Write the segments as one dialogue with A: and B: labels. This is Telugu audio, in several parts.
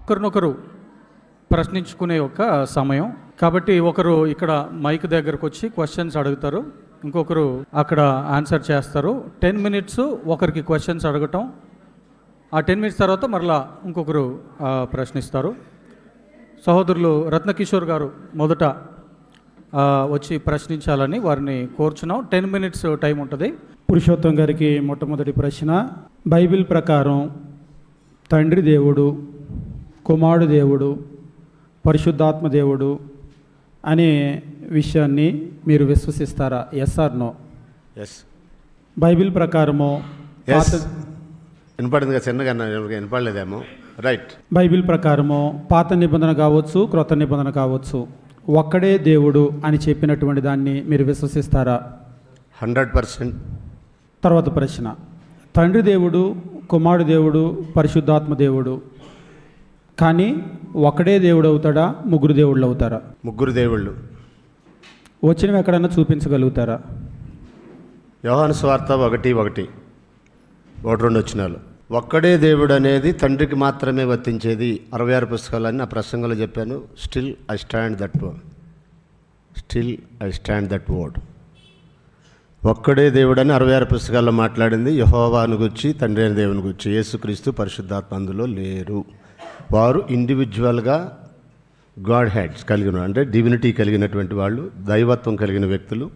A: ఒకరినొకరు ప్రశ్నించుకునే ఒక సమయం. కాబట్టి ఒకరు ఇక్కడ మైక్ దగ్గరకు వచ్చి క్వశ్చన్స్ అడుగుతారు, ఇంకొకరు అక్కడ ఆన్సర్ చేస్తారు. 10 minutes ఒకరికి క్వశ్చన్స్ అడగటం, ఆ 10 minutes తర్వాత మరలా ఇంకొకరు ప్రశ్నిస్తారు. సహోదరులు రత్నకిషోర్ గారు మొదట వచ్చి ప్రశ్నించాలని వారిని కోరుచున్నాం. 10 minutes టైం ఉంటుంది.
B: పురుషోత్తం గారికి మొట్టమొదటి ప్రశ్న, బైబిల్ ప్రకారం తండ్రి దేవుడు, కుమారుడు దేవుడు, పరిశుద్ధాత్మ దేవుడు అనే విషయాన్ని మీరు విశ్వసిస్తారా? Yes or no?
C: Yes.
B: Bible ప్రకారము
C: వినపడింది కదా, చిన్నగా వినపడలేదేమో. రైట్.
B: బైబిల్ ప్రకారము పాత నిబంధన కావచ్చు, క్రొత్త నిబంధన కావచ్చు, ఒక్కడే దేవుడు అని చెప్పినటువంటి దాన్ని మీరు విశ్వసిస్తారా?
C: 100%.
B: తర్వాత ప్రశ్న, తండ్రి దేవుడు, కుమారుడు దేవుడు, పరిశుద్ధాత్మ దేవుడు, కానీ ఒకడే దేవుడు అవుతాడా, ముగ్గురు దేవుళ్ళు అవుతారా?
C: ముగ్గురు దేవుళ్ళు.
B: వచ్చినవి ఎక్కడన్నా చూపించగలుగుతారా?
C: యోహాను సువార్త 1:1, 1-2 వచనాలు. ఒక్కడే దేవుడు అనేది తండ్రికి మాత్రమే వర్తించేది. 66 పుస్తకాలని నా ప్రసంగంలో చెప్పాను. Still I stand that word. ఒక్కడే దేవుడని 66 పుస్తకాల్లో మాట్లాడింది. యెహోవాను గురించి, తండ్రి అయిన దేవుని గురించి. యేసుక్రీస్తు, పరిశుద్ధాత్మ అందులో లేరు. వారు ఇండివిజువల్గా గాడ్ హ్యాడ్స్ కలిగిన, అంటే డివినిటీ కలిగినటువంటి వాళ్ళు, దైవత్వం కలిగిన వ్యక్తులు,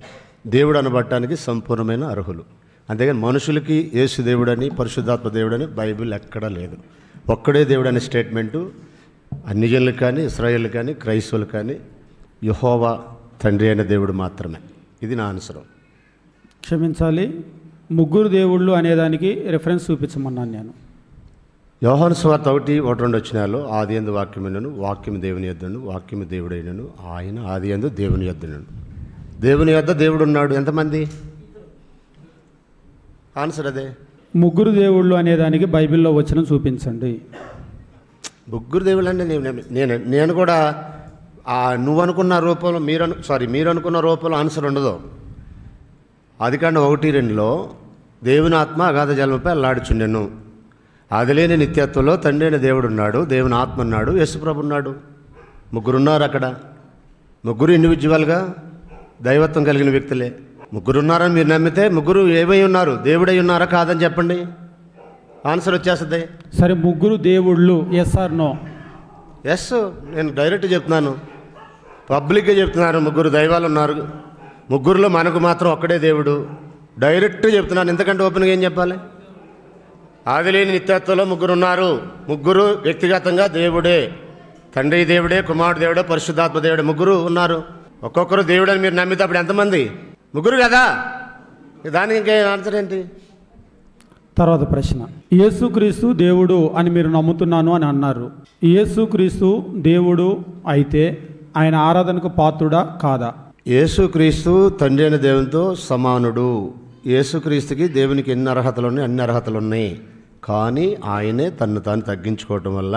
C: దేవుడు అనబడటానికి సంపూర్ణమైన అర్హులు. అంతేగాని మనుషులకి యేసు దేవుడని, పరిశుద్ధాత్మ దేవుడని బైబిల్ ఎక్కడా లేదు. ఒక్కడే దేవుడు అనే స్టేట్మెంటు అన్ని జనులకు కానీ, ఇశ్రాయేలుకు కానీ, క్రైస్తవులకు కానీ యెహోవా తండ్రి అయిన దేవుడు మాత్రమే. ఇది నా అనుసరం.
B: క్షమించాలి, ముగ్గురు దేవుళ్ళు అనేదానికి రిఫరెన్స్ చూపించమన్నాను నేను.
C: యోహాను సువార్త 1:1-2 వచనాలు, ఆది యందు వాక్యమునను, వాక్యము దేవుని యొద్దను, వాక్యము దేవుడైనను, ఆయన ఆది యందు దేవుని యొద్దను. దేవుని యొద్ద దేవుడు ఉన్నాడు. ఎంతమంది? ఆన్సర్ అదే.
B: ముగ్గురు దేవుళ్ళు అనేదానికి బైబిల్లో వచనం చూపించండి.
C: ముగ్గురు దేవుళ్ళు అంటే నేను కూడా నువ్వు అనుకున్న రూపంలో, మీరు అనుకున్న రూపంలో ఆన్సర్ ఉండదు. ఆదికాండం 1:2 దేవుని ఆత్మ అగాధ జలముపై అల్లాడుచుండెను. ఆదిలేని నిత్యత్వంలో తండ్రి అయిన దేవుడు ఉన్నాడు, దేవుని ఆత్మ ఉన్నాడు, యేసుప్రభు ఉన్నాడు. ముగ్గురున్నారు అక్కడ. ముగ్గురు ఇండివిజువల్గా దైవత్వం కలిగిన వ్యక్తులే. ముగ్గురున్నారని మీరు నమ్మితే ముగ్గురు ఏమై ఉన్నారు? దేవుడై ఉన్నారా కాదని చెప్పండి, ఆన్సర్ వచ్చేస్తుంది.
B: సరే, ముగ్గురు దేవుళ్ళు ఎస్ ఆర్ నో?
C: ఎస్. నేను డైరెక్ట్ చెప్తున్నాను, పబ్లిక్గా చెప్తున్నాను. ముగ్గురు దైవాలు ఉన్నారు, ముగ్గురులో మనకు మాత్రం ఒక్కడే దేవుడు. డైరెక్ట్ చెప్తున్నాను. ఇంతకంటే ఓపెన్గా ఏం చెప్పాలి? ఆదిలేని నిత్యత్వంలో ముగ్గురు ఉన్నారు. ముగ్గురు వ్యక్తిగతంగా దేవుడే. తండ్రి దేవుడే, కుమారుడు దేవుడే, పరిశుద్ధాత్మ దేవుడే. ముగ్గురు ఉన్నారు. ఒక్కొక్కరు దేవుడు అని మీరు నమ్మితే అప్పుడు ఎంతమంది? ముగ్గురు కదా. దానికి ఇంకే ఆన్సర్ ఏంటి?
B: తర్వాత ప్రశ్న, యేసుక్రీస్తు దేవుడు అని మీరు నమ్ముతున్నాను అని అన్నారు. యేసుక్రీస్తు దేవుడు అయితే ఆయన ఆరాధనకు పాత్రుడా కాదా?
C: యేసుక్రీస్తు తండ్రి అయిన దేవునితో సమానుడు. యేసుక్రీస్తుకి దేవునికి ఎన్ని అర్హతలు ఉన్నాయి? అన్ని అర్హతలు ఉన్నాయి. కానీ ఆయనే తన్ను తాను తగ్గించుకోవటం వల్ల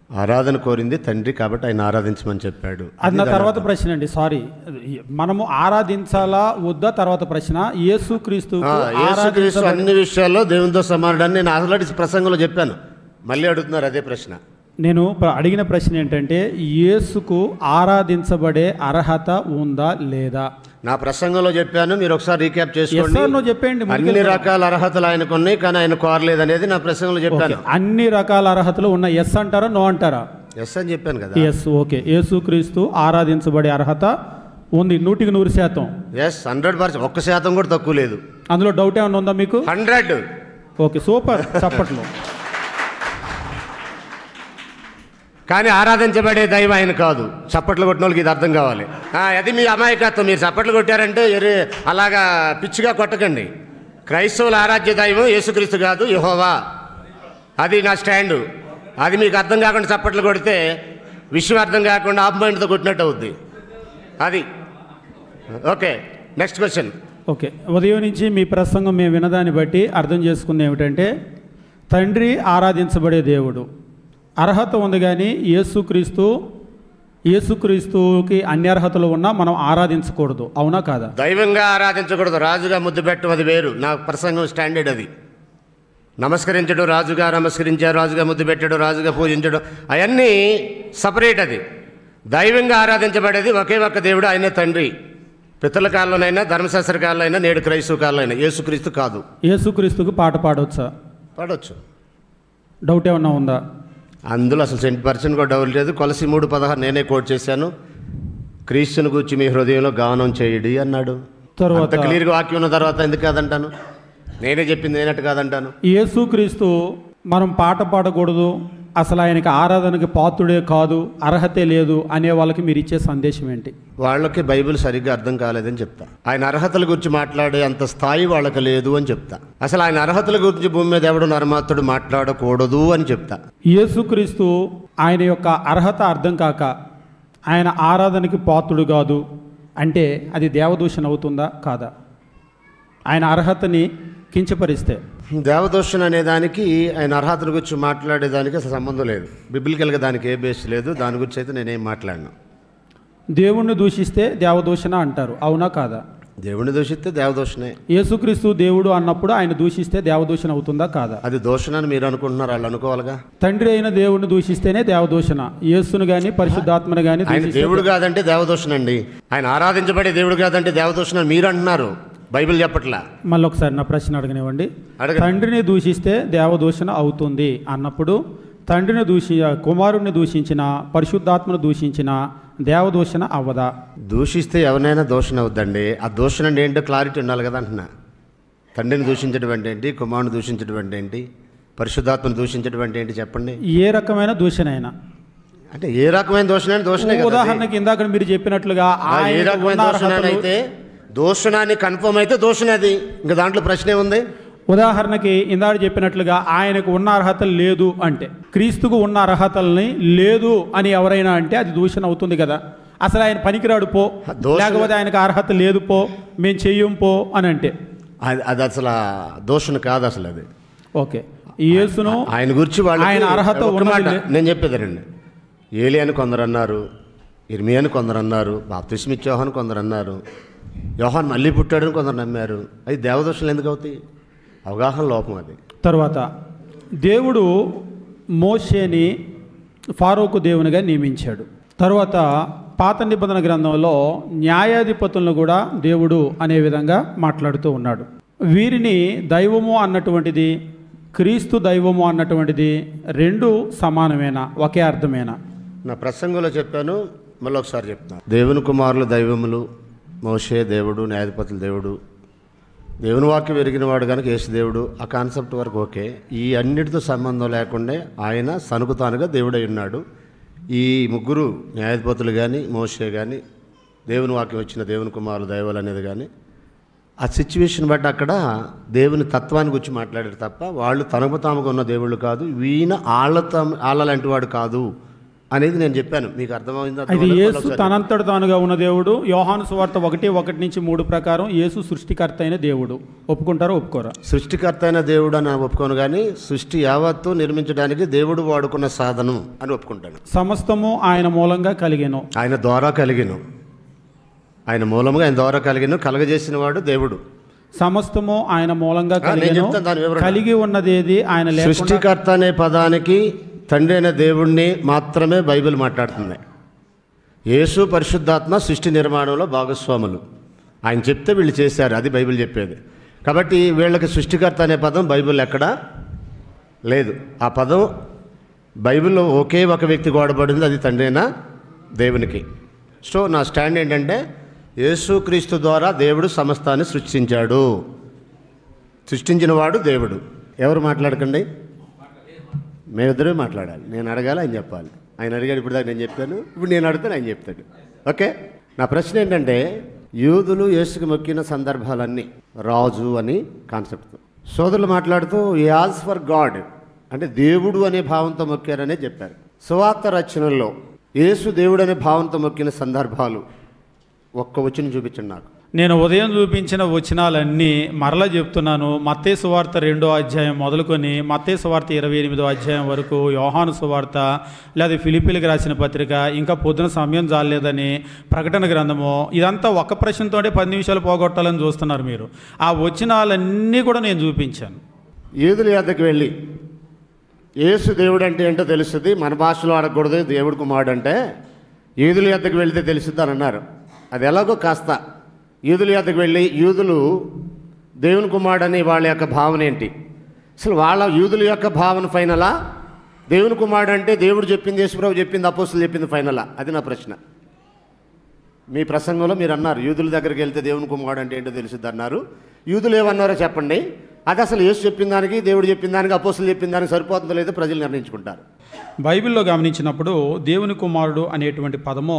C: ఆరాధన కోరింది తండ్రి, కాబట్టి ఆయన ఆరాధించమని చెప్పాడు.
B: అది నా తర్వాత ప్రశ్న అండి. సారీ, మనము ఆరాధించాలా వద్దా తర్వాత ప్రశ్న. యేసుక్రీస్తు
C: అన్ని విషయాల్లో దేవునితో సమానుడని నేను ఆల్రెడీ ప్రసంగంలో చెప్పాను. మళ్ళీ అడుగుతున్నారు అదే ప్రశ్న.
B: నేను అడిగిన ప్రశ్న ఏంటంటే, యేసుకు ఆరాధించబడే అర్హత ఉందా లేదా?
C: నా ప్రసంగంలో చెప్పాను, మీరు ఒకసారి రీక్యాప్ చేసుకోండి.
B: చెప్పండి.
C: అన్ని రకాల అర్హతలు ఆయనకు ఉన్నాయి, కానీ ఆయన కోరలేదు అనేది నా ప్రసంగంలో చెప్పాను.
B: అన్ని రకాల అర్హతలు ఉన్నాయి. ఎస్ అంటారా, నో అంటారా?
C: ఎస్ అని చెప్పాను కదా.
B: ఎస్. ఓకే, యేసుక్రీస్తు ఆరాధించబడే అర్హత ఉంది 100%.
C: ఎస్, 100%. 1% కూడా తక్కువ లేదు.
B: అందులో డౌట్ ఏమైనా ఉందా మీకు?
C: 100.
B: ఓకే, సూపర్, చప్పట్లు.
C: కానీ ఆరాధించబడే దైవం ఆయన కాదు. చప్పట్లు కొట్టిన వాళ్ళకి ఇది అర్థం కావాలి. అది మీ అమాయకత్వం. మీరు చప్పట్లు కొట్టారంటే అలాగా పిచ్చిగా కొట్టకండి. క్రైస్తవుల ఆరాధ్య దైవం యేసుక్రీస్తు కాదు, యెహోవా. అది నా స్టాండు. అది మీకు అర్థం కాకుండా చప్పట్లు కొడితే విషయం అర్థం కాకుండా ఆఫ్ మైండ్తో కొట్టినట్టు అవుద్ది. అది ఓకే. Next question.
B: ఓకే, ఉదయం నుంచి మీ ప్రసంగం మేము వినదాన్ని బట్టి అర్థం చేసుకుంది ఏమిటంటే, తండ్రి ఆరాధించబడే దేవుడు, అర్హత ఉంది, కానీ యేసుక్రీస్తుకి అన్ని అర్హతలు ఉన్నా మనం ఆరాధించకూడదు. అవునా కాదా?
C: దైవంగా ఆరాధించకూడదు, రాజుగా ముద్దు పెట్టడం అది వేరు. నా ప్రసంగం స్టాండర్డ్ అది. నమస్కరించడు, రాజుగా నమస్కరించాడు, రాజుగా ముద్దు పెట్టాడు, రాజుగా పూజించడు, అవన్నీ సపరేట్. అది దైవంగా ఆరాధించబడేది ఒకే ఒక్క దేవుడు, ఆయనే తండ్రి. పితల కాలంలోనైనా, ధర్మశాస్త్ర కాలంలో, నేడు క్రైస్తవ కాలంలో యేసుక్రీస్తు కాదు.
B: యేసుక్రీస్తుకు పాట పాడవచ్చా?
C: పాడవచ్చు.
B: డౌట్ ఏమన్నా ఉందా?
C: అందులో అసలు 10% కూడా డౌట్ లేదు. కొలసి 3:16 నేనే కోట్ చేశాను. క్రీస్తుని గూర్చి మీ హృదయంలో గానం చేయడి అన్నాడు.
B: తర్వాత
C: క్లియర్గా వాక్యం ఉన్న తర్వాత ఎందుకు కాదంటాను? నేనే చెప్పింది నేనట్టు కాదంటాను.
B: యేసుక్రీస్తు మనం పాట పాడకూడదు, అసలు ఆయనకి ఆరాధనకి పాత్రుడే కాదు, అర్హతే లేదు అనే వాళ్ళకి మీరు ఇచ్చే సందేశం ఏంటి?
C: వాళ్ళకి బైబిల్ సరిగ్గా అర్థం కాలేదని చెప్తా. ఆయన అర్హతల గురించి మాట్లాడే అంత స్థాయి వాళ్ళకి లేదు అని చెప్తా. అసలు ఆయన అర్హతల గురించి భూమి మీద ఎవడు నరమాత్రుడు మాట్లాడకూడదు అని చెప్తా.
B: యేసుక్రీస్తు ఆయన యొక్క అర్హత అర్థం కాక ఆయన ఆరాధనకి పాత్రుడు కాదు అంటే అది దేవదూషణ అవుతుందా కాదా? ఆయన అర్హతని కించపరిస్తే
C: దేవదూషణ అనే దానికి, ఆయన అర్హతల గురించి మాట్లాడేదానికి అసలు సంబంధం లేదు. బిబిలికల్గా దానికి ఏ బేస్ లేదు. దాని గురించి అయితే నేనేం మాట్లాడను.
B: దేవుణ్ణి దూషిస్తే దేవదూషణ అంటారు, అవునా కాదా?
C: దేవుడిని దూషిస్తే దేవదూషణే.
B: యేసుక్రీస్తు దేవుడు అన్నప్పుడు ఆయన దూషిస్తే దేవదూషణ అవుతుందా కాదా?
C: అది దూషణ అని మీరు అనుకుంటున్నారు, వాళ్ళు అనుకోవాలిగా.
B: తండ్రి అయిన దేవుడిని దూషిస్తేనే దేవదూషణ. యేసును గాని పరిశుద్ధాత్మను గాని
C: ఆయన దేవుడు కాదంటే దేవదూషణ అండి. ఆయన ఆరాధించబడే దేవుడు కాదంటే దేవదూషణ అని మీరు అంటున్నారు, బైబిల్ చెప్పట్లా.
B: మళ్ళీ ఒకసారి నా ప్రశ్న అడగనివ్వండి. తండ్రిని దూషిస్తే దేవదూషణ అవుతుంది అన్నప్పుడు తండ్రిని కుమారుడిని దూషించిన, పరిశుద్ధాత్మను దూషించిన దేవదూషణ అవ్వదా?
C: దూషిస్తే ఎవరైనా దూషణ అవుద్దండి. ఆ దూషణ అంటే ఏంటో క్లారిటీ ఉండాలి కదా అంటున్నా. తండ్రిని దూషించడం ఏంటి, కుమారుని దూషించడం ఏంటి, పరిశుద్ధాత్మను దూషించడం ఏంటి చెప్పండి.
B: ఏ రకమైన దూషణ అయినా
C: అంటే ఏ రకమైన దూషణ దూషణే.
B: ఉదాహరణకి ఇందాక మీరు చెప్పినట్లుగా
C: ఏ రకమైన దూషణ అయితే దూషణాన్ని కన్ఫర్మ్ అయితే దూషణ అది, ఇంకా దాంట్లో ప్రశ్నే ఉంది.
B: ఉదాహరణకి ఇందాక చెప్పినట్లుగా ఆయనకు ఉన్న అర్హతలు లేదు అంటే, క్రీస్తుకు ఉన్న అర్హతల్ని లేదు అని ఎవరైనా అంటే అది దూషణ అవుతుంది కదా. అసలు ఆయన పనికిరాడు పో, లేకపోతే ఆయనకు అర్హత లేదు పో, మేము చెయ్యం పో అని అంటే
C: అది అసలు దూషణ కాదు అసలు అది.
B: ఓకే, యేసును
C: ఆయన గురించి
B: ఆయన అర్హత ఉన్నది.
C: నేను చెప్పేదానండి. ఏలి అని కొందరు అన్నారు, ఇర్మియా అని కొందరు అన్నారు, బాప్తిస్మిచ్చే యోహాను కొందరు అన్నారు, యోహాన్ మళ్ళీ పుట్టాడని కొందరు నమ్మారు. అది దేవదూషణలు ఎందుకు అవుతాయి? అవగాహన లోపం అది.
B: తర్వాత దేవుడు మోషేని ఫారోకు దేవునిగా నియమించాడు. తర్వాత పాత నిబంధన గ్రంథంలో న్యాయాధిపతులను కూడా దేవుడు అనే విధంగా మాట్లాడుతూ ఉన్నాడు. వీరిని దైవము అన్నటువంటిది, క్రీస్తు దైవము అన్నటువంటిది రెండు సమానమేనా, ఒకే అర్థమేనా?
C: నా ప్రసంగంలో చెప్పాను, మళ్ళీ ఒకసారి చెప్తాను. దేవుని కుమారులు దైవములు, మోషే దేవుడు, న్యాయాధిపతులు దేవుడు, దేవుని వాక్యం ఎరిగిన వాడు కనుక యేసు దేవుడు. ఆ కాన్సెప్ట్ వరకు ఓకే. ఈ అన్నిటితో సంబంధం లేకుండా ఆయన సనుకుతానుగా దేవుడై ఉన్నాడు. ఈ ముగ్గురు న్యాయాధిపతులు కానీ, మోషే కానీ, దేవుని వాక్యం వచ్చిన దేవుని కుమారులు దైవాలు అనేది కానీ, ఆ సిచ్యువేషన్ బట్టి అక్కడ దేవుని తత్వాన్ని గురించి మాట్లాడారు తప్ప వాళ్ళు తనకు తాముగా ఉన్న దేవుళ్ళు కాదు, ఈయన ఆళ్ళ లాంటి వాడు కాదు అనేది నేను చెప్పాను. మీకు అర్థమైందా?
B: అది యేసు తనంతట తానుగా ఉన్న దేవుడు. యోహాను సువార్త 1:1-3 ప్రకారం యేసు సృష్టికర్త అయిన దేవుడు. ఒప్పుకుంటారా ఒప్పుకోరా?
C: సృష్టికర్త అయిన దేవుడు అని ఒప్పుకోను, కానీ సృష్టి యావత్తు నిర్మించడానికి దేవుడు వాడుకున్న సాధనం అని ఒప్పుకుంటాను.
B: సమస్తము ఆయన మూలంగా కలిగెను, ఆయన
C: ద్వారా కలిగెను, ఆయన మూలంగా ఆయన ద్వారా కలిగెను, కలగజేసిన వాడు దేవుడు.
B: సమస్తము ఆయన మూలంగా కలిగెను, కలిగి ఉన్నదేది ఆయన లేకుండా.
C: సృష్టికర్త అనే పదానికి తండ్రి అయిన దేవుణ్ణి మాత్రమే బైబిల్ మాట్లాడుతుంది. యేసు పరిశుద్ధాత్మ సృష్టి నిర్మాణంలో భాగస్వాములు. ఆయన చెప్తే వీళ్ళు చేశారు, అది బైబిల్ చెప్పేది. కాబట్టి వీళ్ళకి సృష్టికర్త అనే పదం బైబిల్ ఎక్కడా లేదు. ఆ పదం బైబిల్లో ఒకే ఒక వ్యక్తి వాడబడింది, అది తండ్రి అయిన దేవునికి. సో నా స్టాండ్ ఏంటంటే యేసుక్రీస్తు ద్వారా దేవుడు సమస్తాన్ని సృష్టించాడు. సృష్టించిన వాడు దేవుడు. ఎవరు మాట్లాడకండి, మేమిద్దరే మాట్లాడాలి. నేను అడగాలి, ఆయన చెప్పాలి. ఆయన అడిగాడు, ఇప్పుడు దాకా నేను చెప్పాను, ఇప్పుడు నేను అడుగుతాను, ఆయన చెప్తాడు. ఓకే. నా ప్రశ్న ఏంటంటే యూదులు యేసుకు మొక్కిన సందర్భాలన్నీ రాజు అని కాన్సెప్ట్. సోదరులు మాట్లాడుతూ యాజ్ ఫర్ గాడ్ అంటే దేవుడు అనే భావంతో మొక్కారనే చెప్పారు. సువార్త రచనల్లో యేసు దేవుడు అనే భావంతో మొక్కిన సందర్భాలు ఒక్క వచనం చూపించండి నాకు.
B: నేను ఉదయం చూపించిన వచనాలన్నీ మరలా చెప్తున్నాను. మత్తయి సువార్త 2వ అధ్యాయం మొదలుకొని మత్తయి సువార్త 28వ అధ్యాయం వరకు, యోహాను సువార్త, లేదా ఫిలిప్పీలకు రాసిన పత్రిక, ఇంకా పొద్దున సమయం చాలేదని ప్రకటన గ్రంథము, ఇదంతా ఒక్క ప్రశ్నతోనే 10 నిమిషాలు పోగొట్టాలని చూస్తున్నారు మీరు. ఆ వచనాలన్నీ కూడా నేను చూపించాను.
C: యూదుల యొద్దకు వెళ్ళి యేసు దేవుడు అంటే ఏంటో తెలుస్తుంది, మన భాషలో అడగకూడదు దేవుడు కుమారుడు అంటే, యూదుల యొద్దకు వెళితే తెలుస్తుంది అని అన్నారు. అది ఎలాగో కాస్త యూదుల యొద్దకు వెళ్ళి యూదులు దేవుని కుమారుడు అని వాళ్ళ యొక్క భావన ఏంటి, అసలు వాళ్ళ యూదుల యొక్క భావన ఫైనలా, దేవుని కుమారుడు అంటే దేవుడు చెప్పింది, యేసుప్రభు చెప్పింది, అపోస్తులు చెప్పింది ఫైనలా? అది నా ప్రశ్న. మీ ప్రసంగంలో మీరు అన్నారు యూదుల దగ్గరికి వెళ్తే దేవుని కుమారుడు అంటే ఏంటో తెలుస్తుంది అన్నారు. యూదులు ఏమన్నారో చెప్పండి. అది అసలు యేసు చెప్పిన దానికి, దేవుడు చెప్పిన దానికి, అపోస్తులు చెప్పిన దానికి సరిపోతుందో లేదో ప్రజలు నిర్ణయించుకుంటారు.
B: బైబిల్లో గమనించినప్పుడు దేవుని కుమారుడు అనేటువంటి పదము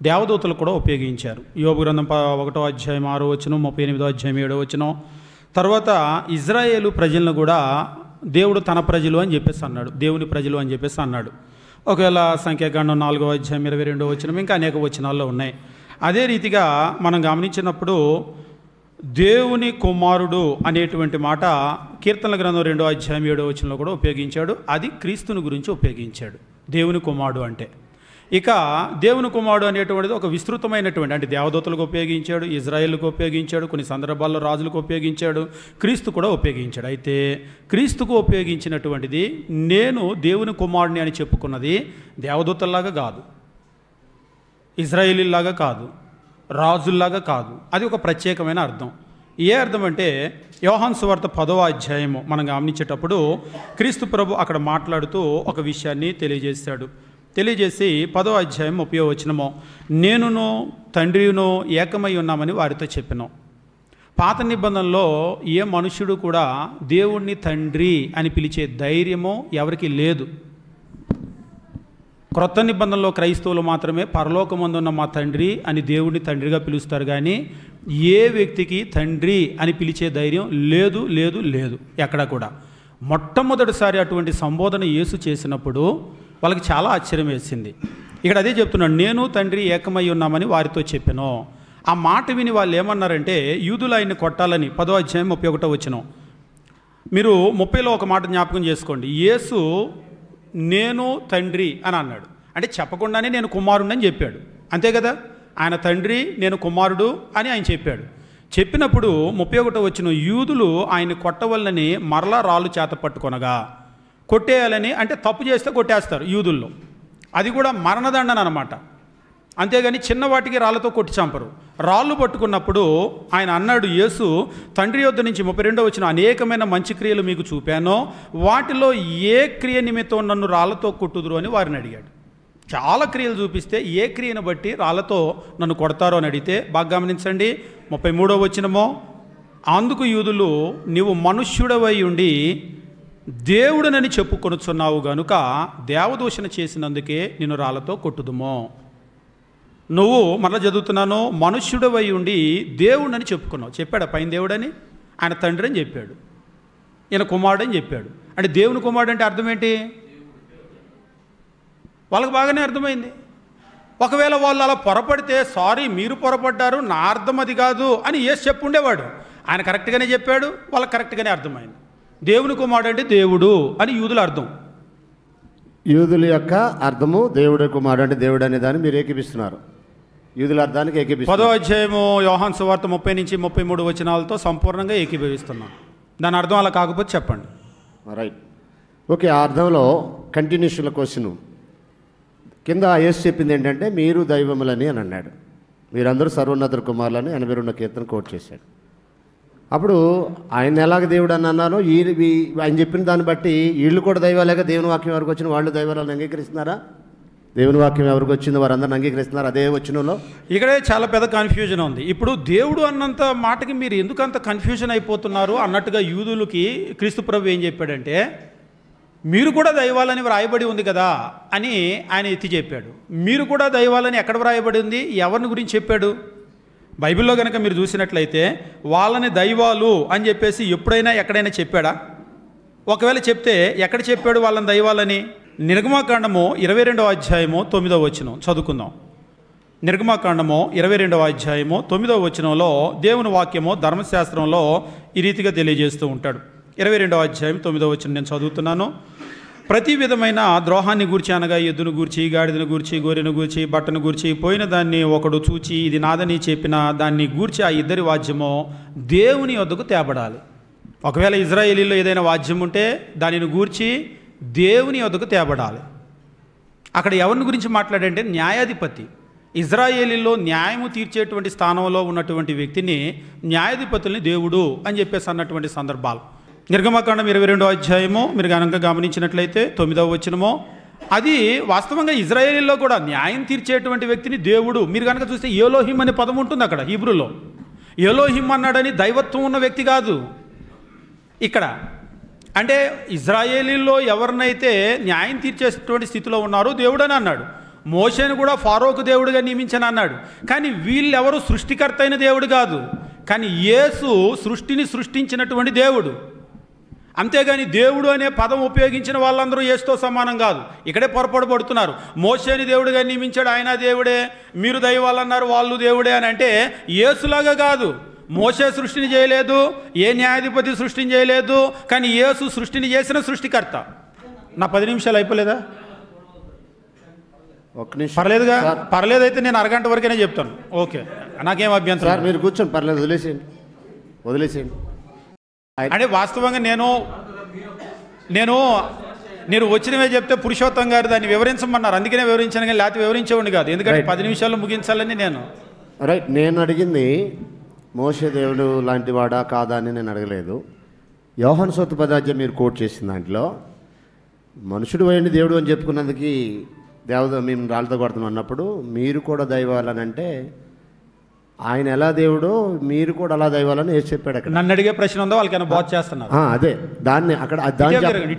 B: దేవదూతలు కూడా ఉపయోగించారు. యోబు గ్రంథం 1వ అధ్యాయం 6వ వచనం, 38వ అధ్యాయం 7వ వచనం. తర్వాత ఇజ్రాయేలు ప్రజలను కూడా దేవుడు తన ప్రజలు అని చెప్పేసి అన్నాడు, దేవుని ప్రజలు అని చెప్పేసి అన్నాడు. ఒకవేళ సంఖ్యాకాండం 4వ అధ్యాయం 22వ వచనం, ఇంకా అనేక వచనాల్లో ఉన్నాయి. అదే రీతిగా మనం గమనించినప్పుడు దేవుని కుమారుడు అనేటువంటి మాట కీర్తనల గ్రంథం 2వ అధ్యాయం 7వ వచనంలో కూడా ఉపయోగించాడు. అది క్రీస్తుని గురించి ఉపయోగించాడు దేవుని కుమారుడు అంటే. ఇక దేవుని కుమారుడు అనేటువంటిది ఒక విస్తృతమైనటువంటి, అంటే దేవదూతలకు ఉపయోగించాడు, ఇజ్రాయేల్కు ఉపయోగించాడు, కొన్ని సందర్భాల్లో రాజులకు ఉపయోగించాడు, క్రీస్తు కూడా ఉపయోగించాడు. అయితే క్రీస్తుకు ఉపయోగించినటువంటిది నేను దేవుని కుమారుడిని అని చెప్పుకున్నది దేవదూతల్లాగా కాదు, ఇజ్రాయేలీలాగా కాదు, రాజుల్లాగా కాదు. అది ఒక ప్రత్యేకమైన అర్థం. ఏ అర్థం అంటే యోహాను సువార్త 10వ అధ్యాయము మనం గమనించేటప్పుడు క్రీస్తు ప్రభు అక్కడ మాట్లాడుతూ ఒక విషయాన్ని తెలియజేసి 10వ అధ్యాయం 30వ వచనము, నేనును తండ్రియును ఏకమై ఉన్నామని వారితో చెప్పినాం. పాత నిబంధనలో ఏ మనుష్యుడు కూడా దేవుణ్ణి తండ్రి అని పిలిచే ధైర్యము ఎవరికి లేదు. క్రొత్త నిబంధనలో క్రైస్తవులు మాత్రమే పరలోకమందున్న మా తండ్రి అని దేవుడిని తండ్రిగా పిలుస్తారు, కానీ ఏ వ్యక్తికి తండ్రి అని పిలిచే ధైర్యం లేదు లేదు లేదు ఎక్కడా కూడా. మొట్టమొదటిసారి అటువంటి సంబోధన యేసు చేసినప్పుడు వాళ్ళకి చాలా ఆశ్చర్యం వేసింది. ఇక్కడ అదే చెప్తున్నాడు, నేను తండ్రి ఏకమై ఉన్నామని వారితో చెప్పాను. ఆ మాట విని వాళ్ళు ఏమన్నారంటే యూదులు ఆయన్ని కొట్టాలని 10వ అధ్యాయం 31వ వచనం. మీరు 30లో ఒక మాట జ్ఞాపకం చేసుకోండి. యేసు నేను తండ్రి అని అన్నాడు, అంటే చెప్పకుండానే నేను కుమారుడిని అని చెప్పాడు, అంతే కదా. ఆయన తండ్రి, నేను కుమారుడు అని ఆయన చెప్పాడు. చెప్పినప్పుడు 31వ వచనం, యూదులు ఆయన్ని కొట్టవల్లని మరలా రాళ్ళు చేత పట్టుకొనగా, కొట్టేయాలని అంటే తప్పు చేస్తే కొట్టేస్తారు యూదుల్లో, అది కూడా మరణదండన అనమాట. అంతేగాని చిన్న వాటికి రాళ్ళతో కొట్టి చంపరు. రాళ్ళు పట్టుకున్నప్పుడు ఆయన అన్నాడు, యేసు తండ్రి యొద్ద నుంచి 32వ వచనం, అనేకమైన మంచి క్రియలు మీకు చూపానో వాటిలో ఏ క్రియ నిమిత్తం నన్ను రాళ్ళతో కొట్టుదురు అని వారిని అడిగాడు. చాలా క్రియలు చూపిస్తే ఏ క్రియను బట్టి రాళ్ళతో నన్ను కొడతారో అని అడిగితే బాగా గమనించండి 33వ వచనమో, అందుకు యూదులు నీవు మనుష్యుడవై ఉండి దేవుడనని చెప్పుకొనుచున్నావు గనుక దేవదూషణ చేసినందుకే నిన్ను రాళ్ళతో కొట్టుదుమో. నువ్వు మరలా చదువుతున్నాను, మనుష్యుడవై ఉండి దేవుడని చెప్పుకున్నావు. చెప్పాడు పైన దేవుడని, ఆయన తండ్రి అని చెప్పాడు, ఈయన కుమారుడు అని చెప్పాడు. అంటే దేవుని కుమారుడు అంటే అర్థం ఏంటి? వాళ్ళకి బాగానే అర్థమైంది. ఒకవేళ వాళ్ళు అలా పొరపడితే సారీ మీరు పొరపడ్డారు, నా అర్థం అది కాదు అని యేసు చెప్పుండేవాడు. ఆయన కరెక్ట్గానే చెప్పాడు, వాళ్ళకి కరెక్ట్గానే అర్థమైంది. దేవుని కుమారుడు అంటే దేవుడు అని యూదుల అర్థం.
C: యూదుల యొక్క అర్థము దేవుడు కుమారుడు అంటే దేవుడు అనే దాన్ని మీరు ఏకీపిస్తున్నారు, యూదుల అర్థానికి ఏకీపిస్తున్నారు.
B: 10వ అధ్యాయము యోహాను సువార్త 30 నుంచి 33 వచనాలతో సంపూర్ణంగా ఏకీభవిస్తున్నాం. దాని అర్థం అలా కాకపోతే చెప్పండి.
C: Right, okay. ఆ అర్థంలో కంటిన్యూషన్ల క్వశ్చన్ కింద యేసు చెప్పింది ఏంటంటే మీరు దైవములని అని అన్నాడు, మీరందరూ సర్వోన్నత కుమారులని 82వ కీర్తన కోట్ చేశాడు. అప్పుడు ఆయన ఎలాగ దేవుడు అని అన్నానో ఆయన చెప్పిన దాన్ని బట్టి వీళ్ళు కూడా దైవాలేక దేవుని వాక్యం ఎవరికి వచ్చిన వాళ్ళు దైవాలను అంగీకరిస్తున్నారా? దేవుని వాక్యం ఎవరికి వచ్చిందో వారందరిని అంగీకరిస్తున్నారు అదే వచ్చినలో.
B: ఇక్కడే చాలా పెద్ద కన్ఫ్యూజన్ ఉంది. ఇప్పుడు దేవుడు అన్నంత మాటకి మీరు ఎందుకు అంత కన్ఫ్యూజన్ అయిపోతున్నారు అన్నట్టుగా యూదులకి క్రీస్తు ప్రభు ఏం చెప్పాడంటే మీరు కూడా దైవాలని వ్రాయబడి ఉంది కదా అని ఆయన ఎత్తి చెప్పాడు. మీరు కూడా దైవాలని ఎక్కడ వ్రాయబడి ఉంది, ఎవరిని గురించి చెప్పాడు? బైబిల్లో కనుక మీరు చూసినట్లయితే వాళ్ళని దైవాలు అని చెప్పేసి ఎప్పుడైనా ఎక్కడైనా చెప్పాడా? ఒకవేళ చెప్తే ఎక్కడ చెప్పాడు వాళ్ళని దైవాలని? నిర్గమాకాండము 22వ అధ్యాయము 9వ వచనం చదువుకుందాం. నిర్గమాకాండము 22వ అధ్యాయము 9వ వచనంలో దేవుని వాక్యము ధర్మశాస్త్రంలో ఈ రీతిగా తెలియజేస్తూ ఉంటాడు. 22వ అధ్యాయం 9వ వచనం నేను చదువుతున్నాను. ప్రతి విధమైన ద్రోహాన్ని గూర్చి అనగా ఎద్దును గూర్చి, గాడిదను గూర్చి, గొర్రెను గూర్చి, బట్టను గూర్చి, పోయిన దాన్ని ఒకడు చూచి ఇది నాదని చెప్పిన దాన్ని గూర్చి ఆ ఇద్దరి వాద్యము దేవుని వద్దకు తేబడాలి. ఒకవేళ ఇజ్రాయేలీలో ఏదైనా వాద్యం ఉంటే దానిని గూర్చి దేవుని వద్దకు తేబడాలి. అక్కడ ఎవరిని గురించి మాట్లాడంటే న్యాయాధిపతి. ఇజ్రాయేలీలో న్యాయము తీర్చేటువంటి స్థానంలో ఉన్నటువంటి వ్యక్తిని, న్యాయాధిపతుల్ని దేవుడు అని చెప్పేసి అన్నటువంటి సందర్భాలు. నిర్గమకాండం 22వ అధ్యాయము మీరు కనుక గమనించినట్లయితే 9వ వచనము, అది వాస్తవంగా ఇజ్రాయేలీలో కూడా న్యాయం తీర్చేటువంటి వ్యక్తిని దేవుడు. మీరు కనుక చూస్తే ఎలోహిం అనే పదం ఉంటుంది అక్కడ హీబ్రూలో. ఎలోహిం అన్నాడని దైవత్వం ఉన్న వ్యక్తి కాదు ఇక్కడ. అంటే ఇజ్రాయేలీలో ఎవరినైతే న్యాయం తీర్చేటువంటి స్థితిలో ఉన్నారో దేవుడు అని అన్నాడు. మోషేను కూడా ఫారోకు దేవుడిగా నియమించని అన్నాడు. కానీ వీళ్ళెవరు సృష్టికర్త అయిన దేవుడు కాదు, కానీ యేసు సృష్టిని సృష్టించినటువంటి దేవుడు. అంతేగాని దేవుడు అనే పదం ఉపయోగించిన వాళ్ళందరూ యేసుతో సమానం కాదు. ఇక్కడే పొరపాటు పడుతున్నారు. మోషేని దేవుడిగా నియమించాడు, ఆయన దేవుడే, మీరు దైవాలన్నారు, వాళ్ళు దేవుడే అని. అంటే యేసులాగా కాదు. మోషే సృష్టిని చేయలేదు, ఏ న్యాయాధిపతి సృష్టిని చేయలేదు, కానీ యేసు సృష్టిని చేసిన సృష్టికర్త. నా 10 నిమిషాలు అయిపోలేదా?
C: ఒక్క నిమిషం
B: పర్లేదుగా? పర్లేదైతే నేను అరగంట వరకైనా చెప్తాను. ఓకే, నాకేం అభ్యంతరం.
C: సార్ మీరు కూర్చొని, పర్లేదు, వదిలేసేయండి.
B: అంటే వాస్తవంగా నేను వచ్చినవే చెప్తే పురుషోత్తం గారు దాన్ని వివరించమన్నారు, అందుకనే వివరించాను, కానీ లేకపోతే వివరించేవాడిని కాదు. ఎందుకంటే 10 నిమిషాల్లో ముగించాలని నేను.
C: రైట్, నేను అడిగింది మోషే దేవుడు లాంటి వాడా కాదా అని నేను అడగలేదు. యోహాను సువార్త 10వ అధ్యాయం మీరు కోట్ చేసిన దాంట్లో మనుషుడు పోయింది దేవుడు అని చెప్పుకున్నందుకు దేవత మేము రాళ్ళతో కొడతాం అన్నప్పుడు మీరు కూడా దైవాలని అంటే ఆయన ఎలా దేవుడో మీరు కూడా అలా దైవాలని వేసి చెప్పాడు అక్కడ.
B: నన్ను అడిగే ప్రశ్న ఉందో వాళ్ళకైనా బాధ చేస్తున్నారు.
C: అదే దాన్ని అక్కడ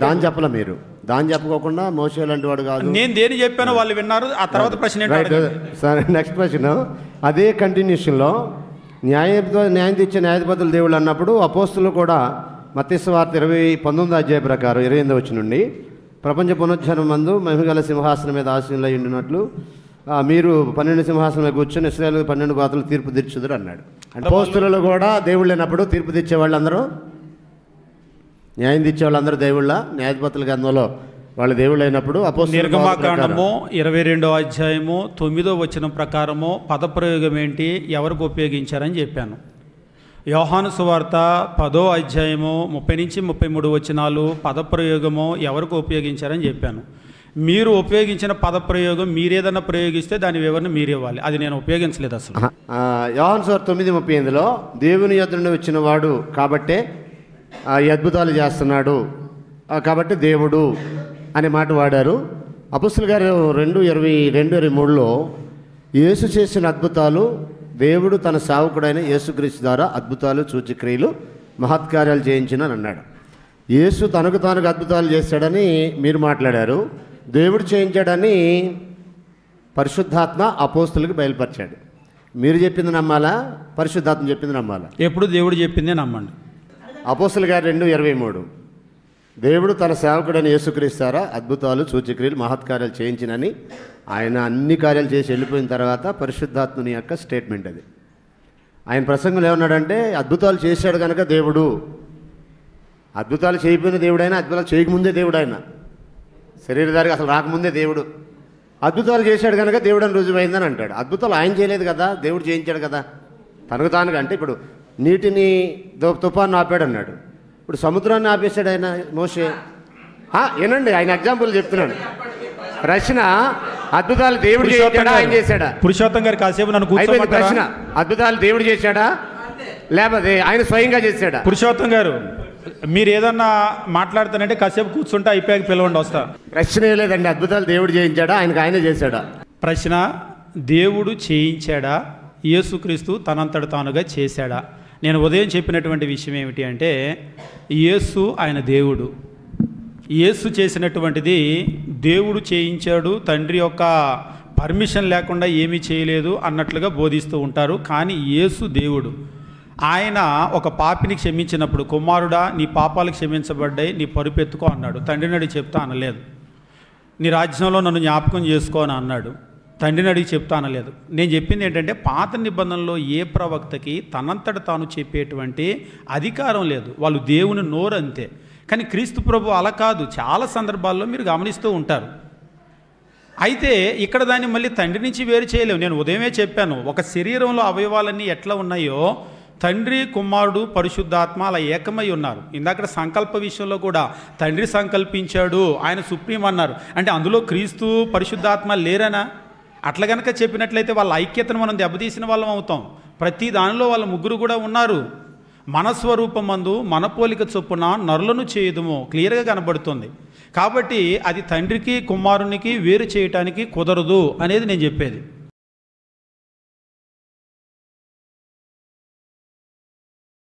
C: దాన్ని చెప్పలే మీరు. దాన్ని చెప్పుకోకుండా మోషే లాంటి వాడు కాదు.
B: నేను దేని చెప్పానో వాళ్ళు విన్నారు. ఆ తర్వాత ప్రశ్న
C: సరే, నెక్స్ట్ క్వశ్చన్ అదే కంటిన్యూషన్లో న్యాయం తెచ్చే న్యాయాధిపతులు దేవుళ్ళు అన్నప్పుడు అపోస్తులు కూడా మత్తయి సువార్త 19వ అధ్యాయ ప్రకారం 28వ వచనం నుండి ప్రపంచ పునరుజ్జానం మందు మహిమగల సింహాసనం మీద ఆసీనులై ఉండినట్లు మీరు 12 సింహాసనం కూర్చొని ఇశ్రాయేలు 12 గోత్రాలు తీర్పు తీర్చుదురు అన్నాడు. అపోస్తులలో కూడా దేవుళ్ళు లేనప్పుడు తీర్పు తెచ్చే వాళ్ళందరూ, న్యాయం తెచ్చే వాళ్ళందరూ దేవుళ్ళ, న్యాయాధిపతుల గ్రంథంలో వాళ్ళు దేవుళ్ళు అయినప్పుడు
B: నిర్గమకాండము 22వ అధ్యాయము 9వ వచనం ప్రకారము పదప్రయోగం ఏంటి, ఎవరికి ఉపయోగించారని చెప్పాను. యోహాను సువార్త 10వ అధ్యాయము 30 నుంచి 33 వచనాలు పదప్రయోగము ఎవరికి ఉపయోగించారని చెప్పాను. మీరు ఉపయోగించిన పదప్రయోగం మీరేదన్నా ప్రయోగిస్తే దాని వివరణ మీరు ఇవ్వాలి. అది నేను ఉపయోగించలేదు అసలు.
C: యోహాను సువార్త 9:38లో దేవుని యొద్ద నుండి వచ్చిన వాడు కాబట్టే ఈ అద్భుతాలు చేస్తున్నాడు, కాబట్టి దేవుడు అనే మాట వాడారు. అపొస్తలుల గారు 2:22-23లో యేసు చేసిన అద్భుతాలు దేవుడు తన సేవకుడైన యేసుక్రీస్తు ద్వారా అద్భుతాలు సూచక్రియలు మహత్కార్యాలు చేయించినని అన్నాడు. యేసు తనకు తానుకు అద్భుతాలు చేశాడని మీరు మాట్లాడారు. దేవుడు చేయించాడని పరిశుద్ధాత్మ అపోస్తులకు బయలుపరిచాడు. మీరు చెప్పింది నమ్మాలా, పరిశుద్ధాత్మ చెప్పింది నమ్మాలా?
B: ఎప్పుడు దేవుడు చెప్పిందే నమ్మండి.
C: అపొస్తలుల గారు 2:23 దేవుడు తన సేవకుడైన యేసుక్రీస్తు ద్వారా అద్భుతాలు సూచక్రియలు మహత్కార్యాలు చేయించినని ఆయన అన్ని కార్యాలు చేసి వెళ్ళిపోయిన తర్వాత పరిశుద్ధాత్మని యొక్క స్టేట్మెంట్ అది. ఆయన ప్రసంగంలో ఏమన్నాడంటే అద్భుతాలు చేశాడు కనుక దేవుడు, అద్భుతాలు చేయకపోయిన దేవుడైనా, అద్భుతాలు చేయకముందే దేవుడైనా, శరీరధారికి అసలు రాకముందే దేవుడు, అద్భుతాలు చేశాడు కనుక దేవుడు అని రుజువైందని అంటాడు. అద్భుతాలు ఆయన చేయలేదు కదా, దేవుడు చేయించాడు కదా తనకు తానుగా. అంటే ఇప్పుడు నీటిని తుఫాను ఆపాడు అన్నాడు, ఇప్పుడు సముద్రాన్ని ఆపేశాడు ఆయన మోషే. ఏనండి ఆయన ఎగ్జాంపుల్ చెప్తున్నాను. ప్రశ్న అద్భుతాలు దేవుడు చేశాడా ఆయన చేశాడా?
B: పురుషోత్తం గారు కాసేపు నన్ను కూర్చోమంటారా?
C: ప్రశ్న అద్భుతాలు దేవుడు చేశాడా లేకపోతే ఆయన స్వయంగా చేశాడా?
B: పురుషోత్తం గారు మీరు ఏదన్నా మాట్లాడుతానంటే కాసేపు కూర్చుంటే అయిపోయాక పిలవండి, వస్తా.
C: ప్రశ్నే లేదండి, అద్భుతాలు దేవుడు చేయించాడా ఆయనే చేశాడా?
B: ప్రశ్న దేవుడు చేయించాడా, యేసుక్రీస్తు తనంతట తానుగా చేశాడా? నేను ఉదయం చెప్పినటువంటి విషయం ఏమిటి అంటే యేసు ఆయన దేవుడు, యేసు చేసినటువంటిది దేవుడు చేయించాడు, తండ్రి యొక్క పర్మిషన్ లేకుండా ఏమీ చేయలేదు అన్నట్లుగా బోధిస్తూ ఉంటారు. కానీ యేసు దేవుడు. ఆయన ఒక పాపిని క్షమించినప్పుడు కుమారుడా నీ పాపాలు క్షమించబడ్డాయి, నీ పరుపెత్తుకో అన్నాడు. తండ్రిని అడిగి చెప్తా అనలేదు. నీ రాజ్యంలో నన్ను జ్ఞాపకం చేసుకో అని అన్నాడు. తండ్రిని అడిగి చెప్తా అనలేదు. నేను చెప్పింది ఏంటంటే పాత నిబంధనలో ఏ ప్రవక్తకి తనంతట తాను చెప్పేటువంటి అధికారం లేదు, వాళ్ళు దేవుని నోరు అంతే. కానీ క్రీస్తు ప్రభు అలా కాదు, చాలా సందర్భాల్లో మీరు గమనిస్తూ ఉంటారు. అయితే ఇక్కడ దాన్ని మళ్ళీ తండ్రి నుంచి వేరు చేయలేము. నేను ఉదయమే చెప్పాను, ఒక శరీరంలో అవయవాలన్నీ ఎట్లా ఉన్నాయో తండ్రి, కుమారుడు, పరిశుద్ధాత్మ అలా ఏకమై ఉన్నారు. ఇందాక సంకల్ప విషయంలో కూడా తండ్రి సంకల్పించాడు, ఆయన సుప్రీం అన్నారు. అంటే అందులో క్రీస్తు, పరిశుద్ధాత్మ లేరనా? అట్లా కనుక చెప్పినట్లయితే వాళ్ళ ఐక్యతను మనం దెబ్బతీసిన వాళ్ళం అవుతాం. ప్రతి దానిలో వాళ్ళ ముగ్గురు కూడా ఉన్నారు. మన స్వరూపమందు మన పోలిక చొప్పున నరులను చేయుదుము క్లియర్గా కనబడుతుంది. కాబట్టి అది తండ్రికి కుమారునికి వేరు చేయటానికి కుదరదు అనేది నేను చెప్పేది.